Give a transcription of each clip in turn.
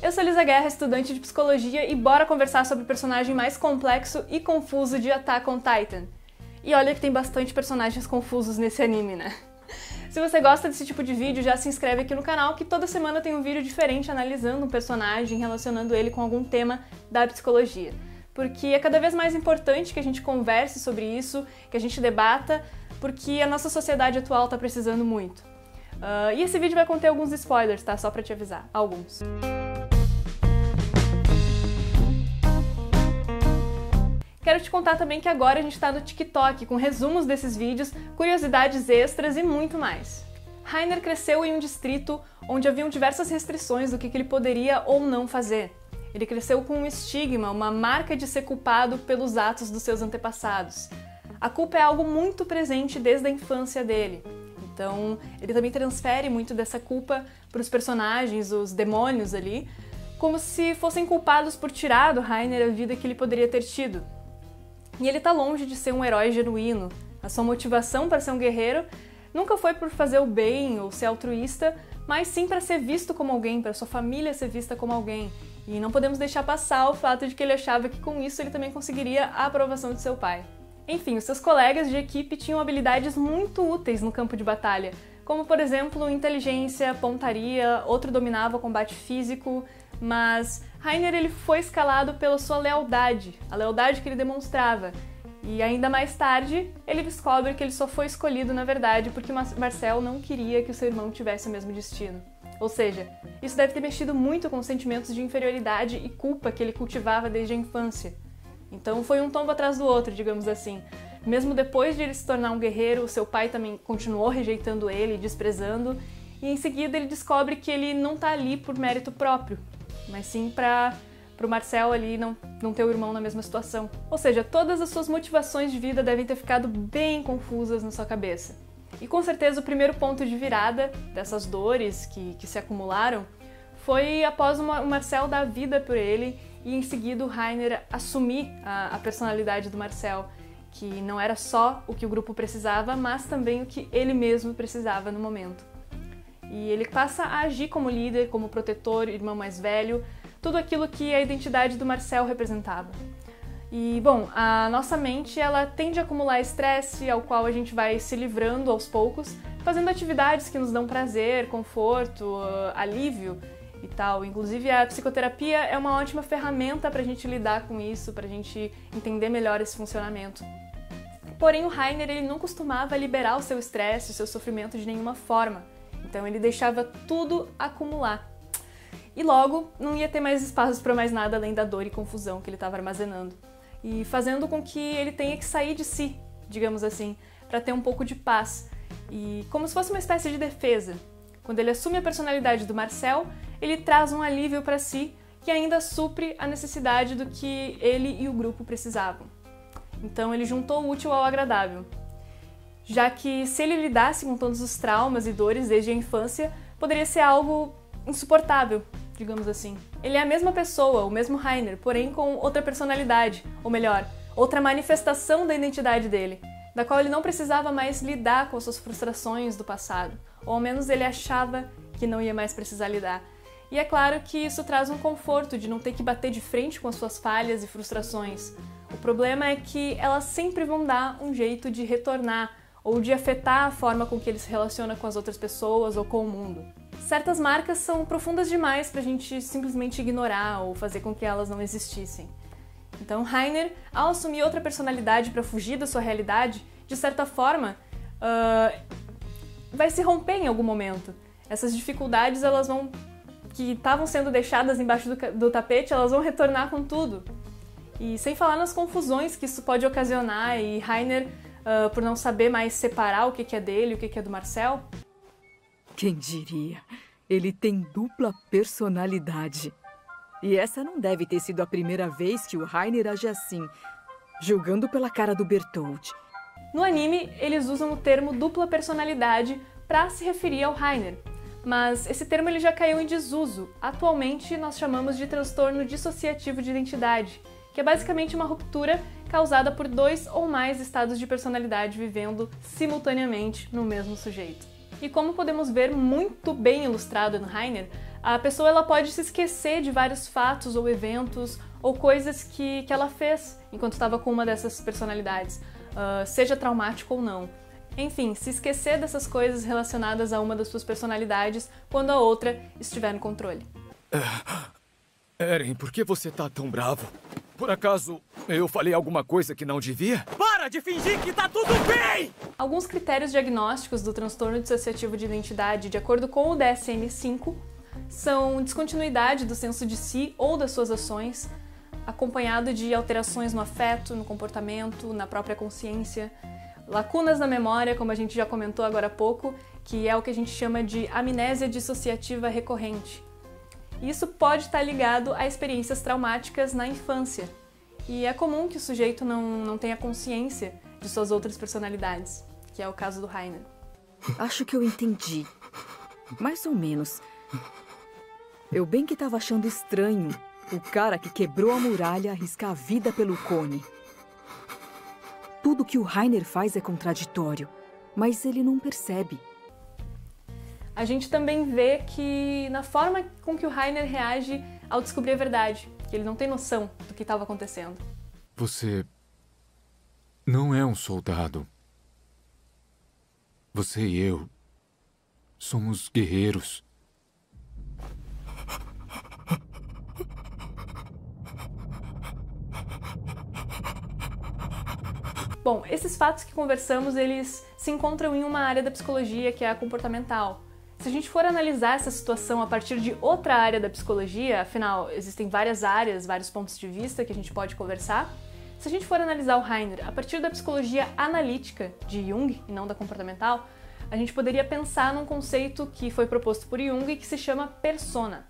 Eu sou Elisa Guerra, estudante de psicologia, e bora conversar sobre o personagem mais complexo e confuso de Attack on Titan. E olha que tem bastante personagens confusos nesse anime, né? Se você gosta desse tipo de vídeo, já se inscreve aqui no canal, que toda semana tem um vídeo diferente analisando um personagem, relacionando ele com algum tema da psicologia. Porque é cada vez mais importante que a gente converse sobre isso, que a gente debata, porque a nossa sociedade atual tá precisando muito. E esse vídeo vai conter alguns spoilers, tá? Só pra te avisar. Alguns. Quero te contar também que agora a gente tá no TikTok, com resumos desses vídeos, curiosidades extras e muito mais. Reiner cresceu em um distrito onde haviam diversas restrições do que ele poderia ou não fazer. Ele cresceu com um estigma, uma marca de ser culpado pelos atos dos seus antepassados. A culpa é algo muito presente desde a infância dele. Então, ele também transfere muito dessa culpa para os personagens, os demônios ali, como se fossem culpados por tirar do Reiner a vida que ele poderia ter tido. E ele tá longe de ser um herói genuíno. A sua motivação para ser um guerreiro nunca foi por fazer o bem ou ser altruísta, mas sim para ser visto como alguém, para sua família ser vista como alguém. E não podemos deixar passar o fato de que ele achava que com isso ele também conseguiria a aprovação de seu pai. Enfim, os seus colegas de equipe tinham habilidades muito úteis no campo de batalha, como por exemplo inteligência, pontaria, outro dominava o combate físico, mas Reiner ele foi escalado pela sua lealdade, a lealdade que ele demonstrava. E ainda mais tarde, ele descobre que ele só foi escolhido na verdade porque Marcel não queria que o seu irmão tivesse o mesmo destino. Ou seja, isso deve ter mexido muito com os sentimentos de inferioridade e culpa que ele cultivava desde a infância. Então foi um tombo atrás do outro, digamos assim. Mesmo depois de ele se tornar um guerreiro, seu pai também continuou rejeitando ele, desprezando, e em seguida ele descobre que ele não tá ali por mérito próprio, mas sim pro Marcel ali não ter o irmão na mesma situação. Ou seja, todas as suas motivações de vida devem ter ficado bem confusas na sua cabeça. E com certeza o primeiro ponto de virada dessas dores que se acumularam foi após o Marcel dar vida por ele e em seguida o Reiner assumir a personalidade do Marcel, que não era só o que o grupo precisava, mas também o que ele mesmo precisava no momento. E ele passa a agir como líder, como protetor, irmão mais velho, tudo aquilo que a identidade do Marcel representava. E, bom, a nossa mente ela tende a acumular estresse, ao qual a gente vai se livrando aos poucos, fazendo atividades que nos dão prazer, conforto, alívio e tal. Inclusive, a psicoterapia é uma ótima ferramenta para a gente lidar com isso, para a gente entender melhor esse funcionamento. Porém, o Reiner ele não costumava liberar o seu estresse, o seu sofrimento de nenhuma forma. Então, ele deixava tudo acumular. E logo, não ia ter mais espaço para mais nada além da dor e confusão que ele estava armazenando. E fazendo com que ele tenha que sair de si, digamos assim, para ter um pouco de paz. E como se fosse uma espécie de defesa. Quando ele assume a personalidade do Marcel, ele traz um alívio para si e ainda supre a necessidade do que ele e o grupo precisavam. Então ele juntou o útil ao agradável. Já que se ele lidasse com todos os traumas e dores desde a infância, poderia ser algo insuportável, digamos assim. Ele é a mesma pessoa, o mesmo Reiner, porém com outra personalidade, ou melhor, outra manifestação da identidade dele, da qual ele não precisava mais lidar com as suas frustrações do passado, ou ao menos ele achava que não ia mais precisar lidar. E é claro que isso traz um conforto de não ter que bater de frente com as suas falhas e frustrações. O problema é que elas sempre vão dar um jeito de retornar, ou de afetar a forma com que ele se relaciona com as outras pessoas ou com o mundo. Certas marcas são profundas demais pra gente simplesmente ignorar ou fazer com que elas não existissem. Então Reiner, ao assumir outra personalidade para fugir da sua realidade, de certa forma, vai se romper em algum momento. Essas dificuldades, que estavam sendo deixadas embaixo do tapete, elas vão retornar com tudo. E sem falar nas confusões que isso pode ocasionar, e Reiner, por não saber mais separar o que é dele e o que é do Marcel. Quem diria? Ele tem dupla personalidade. E essa não deve ter sido a primeira vez que o Reiner age assim, julgando pela cara do Bertold. No anime, eles usam o termo dupla personalidade para se referir ao Reiner, mas esse termo ele já caiu em desuso. Atualmente, nós chamamos de transtorno dissociativo de identidade, que é basicamente uma ruptura causada por 2 ou mais estados de personalidade vivendo simultaneamente no mesmo sujeito. E como podemos ver muito bem ilustrado no Reiner, A pessoa ela pode se esquecer de vários fatos ou eventos ou coisas que ela fez enquanto estava com uma dessas personalidades, seja traumático ou não. Enfim, se esquecer dessas coisas relacionadas a uma das suas personalidades quando a outra estiver no controle. Eren, por que você tá tão bravo? Por acaso eu falei alguma coisa que não devia? Para de fingir que tá tudo bem! Alguns critérios diagnósticos do transtorno dissociativo de identidade, de acordo com o DSM-5, são descontinuidade do senso de si ou das suas ações, acompanhado de alterações no afeto, no comportamento, na própria consciência, lacunas na memória, como a gente já comentou agora há pouco, que é o que a gente chama de amnésia dissociativa recorrente. Isso pode estar ligado a experiências traumáticas na infância, e é comum que o sujeito não tenha consciência de suas outras personalidades, que é o caso do Rainer. Acho que eu entendi. Mais ou menos. Eu bem que estava achando estranho o cara que quebrou a muralha arriscar a vida pelo cone. Tudo que o Rainer faz é contraditório, mas ele não percebe. A gente também vê que na forma com que o Rainer reage ao descobrir a verdade, que ele não tem noção do que estava acontecendo. Você não é um soldado. Você e eu somos guerreiros. Bom, esses fatos que conversamos, eles se encontram em uma área da psicologia que é a comportamental. Se a gente for analisar essa situação a partir de outra área da psicologia, afinal, existem várias áreas, vários pontos de vista que a gente pode conversar. Se a gente for analisar o Rainer a partir da psicologia analítica de Jung e não da comportamental, a gente poderia pensar num conceito que foi proposto por Jung e que se chama persona.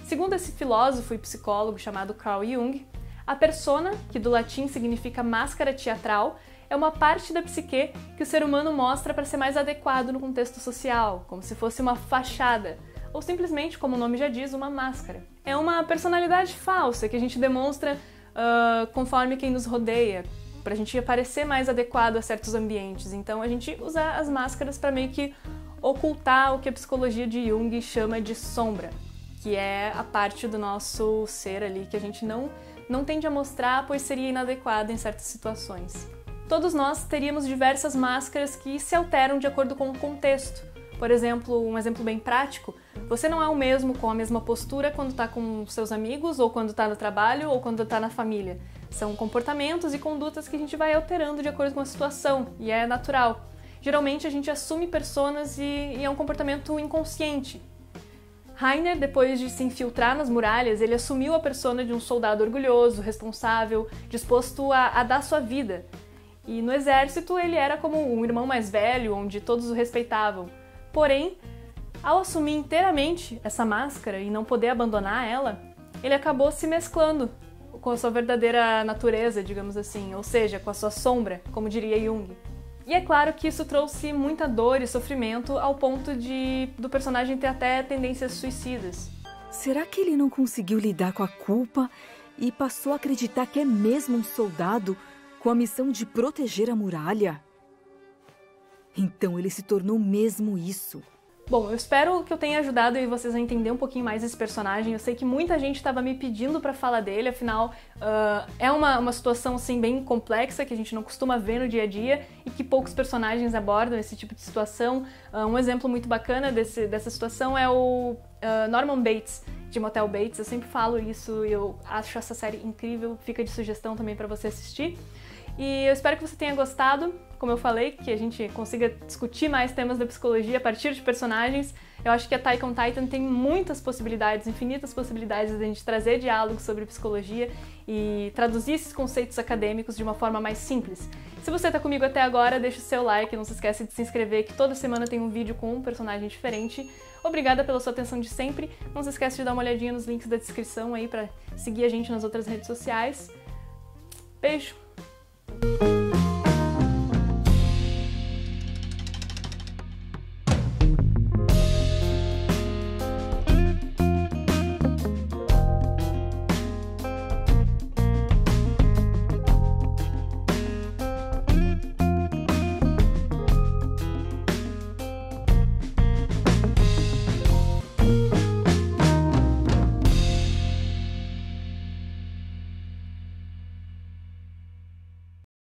Segundo esse filósofo e psicólogo chamado Carl Jung, a persona, que do latim significa máscara teatral, é uma parte da psique que o ser humano mostra para ser mais adequado no contexto social, como se fosse uma fachada, ou simplesmente, como o nome já diz, uma máscara. É uma personalidade falsa que a gente demonstra conforme quem nos rodeia, para a gente parecer mais adequado a certos ambientes. Então a gente usa as máscaras para meio que ocultar o que a psicologia de Jung chama de sombra, que é a parte do nosso ser ali que a gente não tende a mostrar, pois seria inadequado em certas situações. Todos nós teríamos diversas máscaras que se alteram de acordo com o contexto. Por exemplo, um exemplo bem prático, você não é o mesmo com a mesma postura quando está com seus amigos, ou quando está no trabalho, ou quando está na família. São comportamentos e condutas que a gente vai alterando de acordo com a situação, e é natural. Geralmente a gente assume personas e é um comportamento inconsciente. Rainer, depois de se infiltrar nas muralhas, ele assumiu a persona de um soldado orgulhoso, responsável, disposto a dar sua vida. E no exército ele era como um irmão mais velho, onde todos o respeitavam. Porém, ao assumir inteiramente essa máscara e não poder abandonar ela, ele acabou se mesclando com a sua verdadeira natureza, digamos assim, ou seja, com a sua sombra, como diria Jung. E é claro que isso trouxe muita dor e sofrimento ao ponto do personagem ter até tendências suicidas. Será que ele não conseguiu lidar com a culpa e passou a acreditar que é mesmo um soldado com a missão de proteger a muralha? Então ele se tornou mesmo isso. Bom, eu espero que eu tenha ajudado vocês a entender um pouquinho mais esse personagem. Eu sei que muita gente estava me pedindo para falar dele, afinal é uma situação assim, bem complexa que a gente não costuma ver no dia a dia e que poucos personagens abordam esse tipo de situação. Um exemplo muito bacana dessa situação é o Norman Bates, de Motel Bates. Eu sempre falo isso e eu acho essa série incrível, fica de sugestão também para você assistir. E eu espero que você tenha gostado, como eu falei, que a gente consiga discutir mais temas da psicologia a partir de personagens. Eu acho que a Attack on Titan tem muitas possibilidades, infinitas possibilidades de a gente trazer diálogos sobre psicologia e traduzir esses conceitos acadêmicos de uma forma mais simples. Se você está comigo até agora, deixa o seu like, não se esquece de se inscrever, que toda semana tem um vídeo com um personagem diferente. Obrigada pela sua atenção de sempre. Não se esquece de dar uma olhadinha nos links da descrição aí para seguir a gente nas outras redes sociais. Beijo!